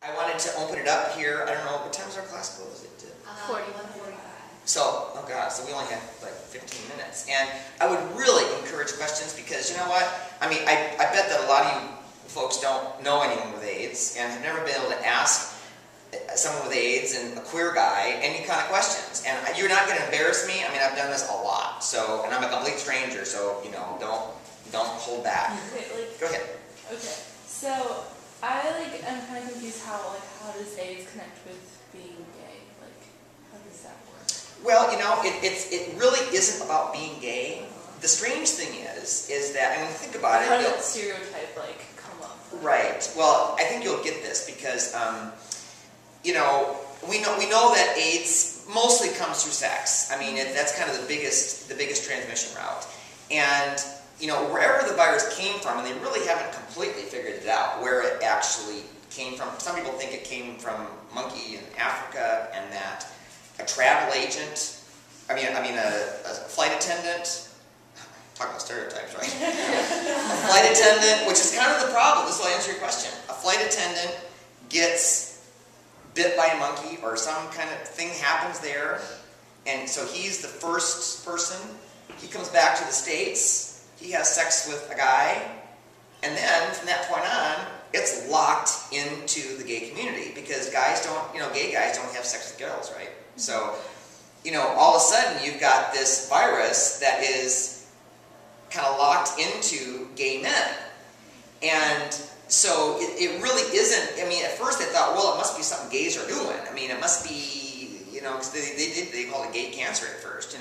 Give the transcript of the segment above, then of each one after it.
I wanted to open it up here. I don't know, what time is our class close? 40. So, oh God, so we only have like 15 minutes. And I would really encourage questions because you know what? I mean, I bet that a lot of you folks don't know anyone with AIDS and have never been able to ask someone with AIDS and a queer guy any kind of questions. And you're not going to embarrass me. I mean, I've done this a lot. So, and I'm a complete stranger, so, you know, don't hold back. Go ahead. Okay. So, I'm kind of confused how does AIDS connect with being gay? Like, how does that work? Well, you know, it really isn't about being gay. The strange thing is that, I mean, think about it. How does that stereotype, come up? Right. Well, I think you'll get this because, you know, we know that AIDS mostly comes through sex. I mean, that's kind of the biggest transmission route. And, you know, wherever the virus came from, and they really haven't completely figured it out, where it actually came from. Some people think it came from a monkey in Africa, and that a travel agent, a flight attendant, talk about stereotypes, right? A flight attendant, which is kind of the problem, this will answer your question. A flight attendant gets bit by a monkey, or some kind of thing happens there, and so he's the first person. He comes back to the States, he has sex with a guy, and then from that point on, it's locked into the gay community because guys don't, gay guys don't have sex with girls, right? So, all of a sudden you've got this virus that is kind of locked into gay men. And so it really isn't, I mean, at first they thought, well, it must be something gays are doing. I mean, it must be, because they called it gay cancer at first,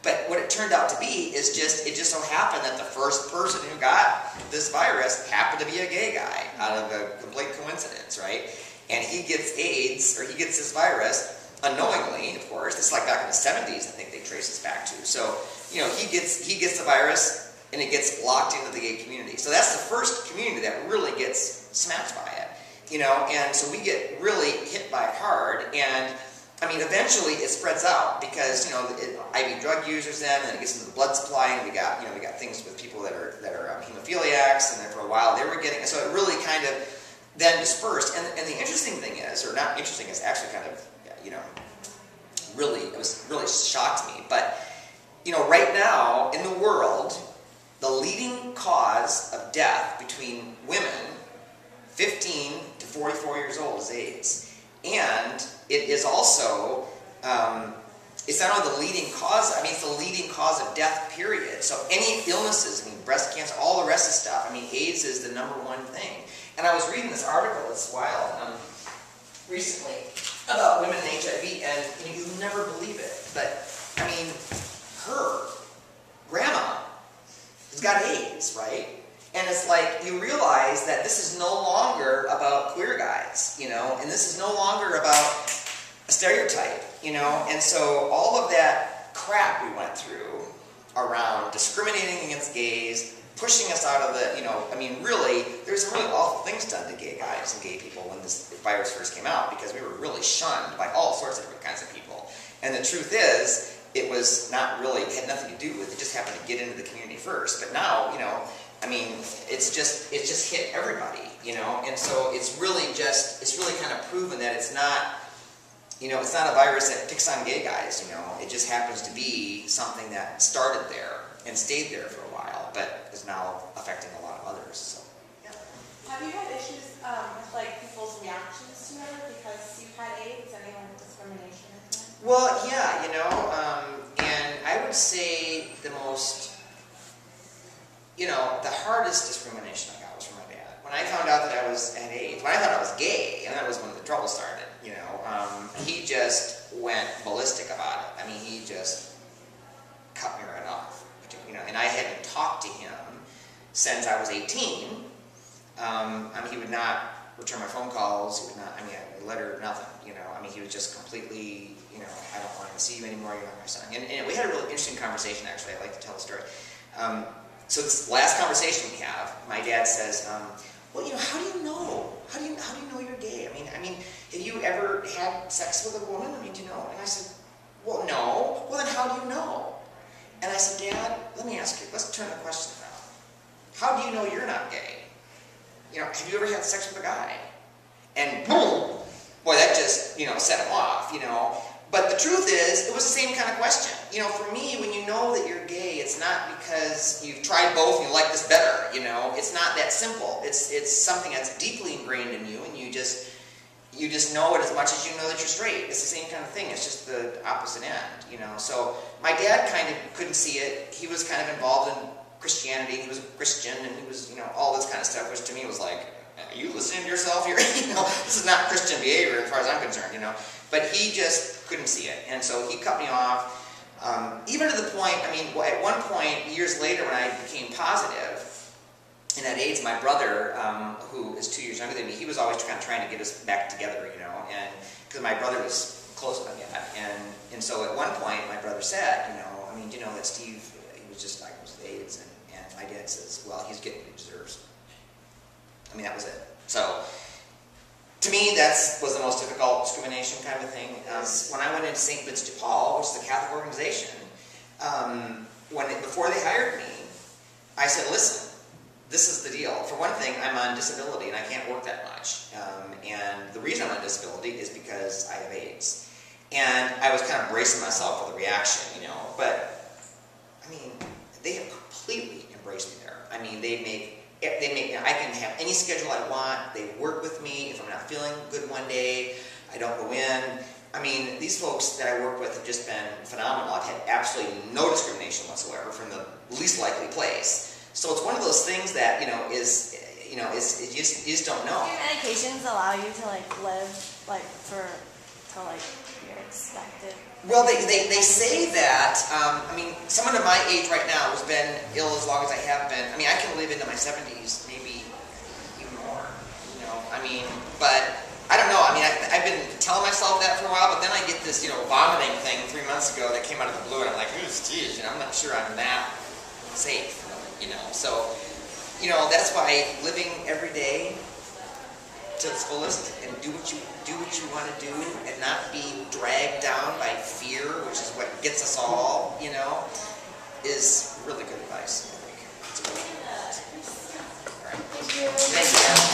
But what it turned out to be is it just so happened that the first person who got this virus happened to be a gay guy out of a complete coincidence, right? And he gets AIDS, or he gets this virus unknowingly, of course. It's like back in the 70s, I think they trace this back to. So, he gets the virus and it gets locked into the gay community. So that's the first community that really gets smacked by it, and so we get really hit by it hard. And I mean, eventually it spreads out because IV drug users then, and then it gets into the blood supply, and we got things with people that are hemophiliacs, and then for a while they were getting it. So it really kind of then dispersed. And the interesting thing is, or not interesting, is actually kind of it was really shocked me. But right now in the world, the leading cause of death between women 15 to 44 years old is AIDS. And it is also, it's not only the leading cause, I mean, it's the leading cause of death, period. So any illnesses, I mean, breast cancer, all the rest of the stuff, I mean, AIDS is the number one thing. And I was reading this article this while, recently, about women and HIV, and you'll never believe it, but, I mean, her grandma has got AIDS, right? And it's like, you realize that this is no longer about queer guys, and this is no longer about a stereotype, and so all of that crap we went through around discriminating against gays, pushing us out of the, I mean, really, there's some really awful things done to gay guys and gay people when this virus first came out because we were really shunned by all sorts of different kinds of people. And the truth is, it was not really, it had nothing to do with it, just happened to get into the community first. But now, I mean, it's just hit everybody, and so it's really kind of proven that it's not, it's not a virus that picks on gay guys, it just happens to be something that started there and stayed there for a while, but is now affecting a lot of others, so, yeah. Have you had issues with, people's reactions to it because you've had AIDS, anyone with discrimination? Well, yeah, and I would say the most, the hardest discrimination I got was from my dad. When I found out that I had AIDS, when I thought I was gay, and that was when the trouble started, he just went ballistic about it. I mean, he just cut me right off, and I hadn't talked to him since I was 18. I mean, he would not return my phone calls, he would not, a letter, nothing, I mean, he was just completely, I don't want to see you anymore, you're not my son. And we had a really interesting conversation, actually. I'd like to tell the story. So this last conversation we have, my dad says, well, how do you know? How do you know you're gay? I mean, have you ever had sex with a woman? I mean, do you know? And I said, well, no. Well, then how do you know? And I said, Dad, let me ask you, let's turn the question around. How do you know you're not gay? Have you ever had sex with a guy? And boom, boy, that just, set him off, But the truth is, it was the same kind of question. For me, when you know that you're gay, it's not because you've tried both and you like this better, It's not that simple. It's something that's deeply ingrained in you, and you just know it as much as you know that you're straight. It's the same kind of thing. It's just the opposite end, So my dad kind of couldn't see it. He was kind of involved in Christianity. He was a Christian, and he was, all this kind of stuff, which to me was like, are you listening to yourself here? This is not Christian behavior as far as I'm concerned, But he just couldn't see it, and so he cut me off. Even to the point, at one point, years later, when I became positive and had AIDS, my brother, who is 2 years younger than me, he was always kind of trying to get us back together, and because my brother was close to my dad, and so at one point, my brother said, you know that Steve, he was just diagnosed with AIDS, and my dad says, well, he's getting what he deserves. That was it. So, to me, that was the most difficult discrimination kind of thing. When I went into St. Vincent de Paul, which is a Catholic organization, before they hired me, I said, listen, this is the deal. For one thing, I'm on disability and I can't work that much. And the reason I'm on disability is because I have AIDS. And I was kind of bracing myself for the reaction, But, they have completely embraced me there. I can have any schedule I want. They work with me. If I'm not feeling good one day, I don't go in. These folks that I work with have just been phenomenal. I've had absolutely no discrimination whatsoever from the least likely place. So it's one of those things that, you just don't know. Do your medications allow you to live till you're expected? Well, they say that. Someone of my age right now who's been ill as long as I have been. I can live into my 70s, maybe even more. But I don't know. I've been telling myself that for a while, but then I get this, vomiting thing 3 months ago that came out of the blue, and I'm like, geez, I'm not sure I'm that safe, So, that's why living every day to its fullest and do what you want to do and not be dragged down by fear, which is what gets us all, is really good advice, I think. It's really good advice. All right. Thank you.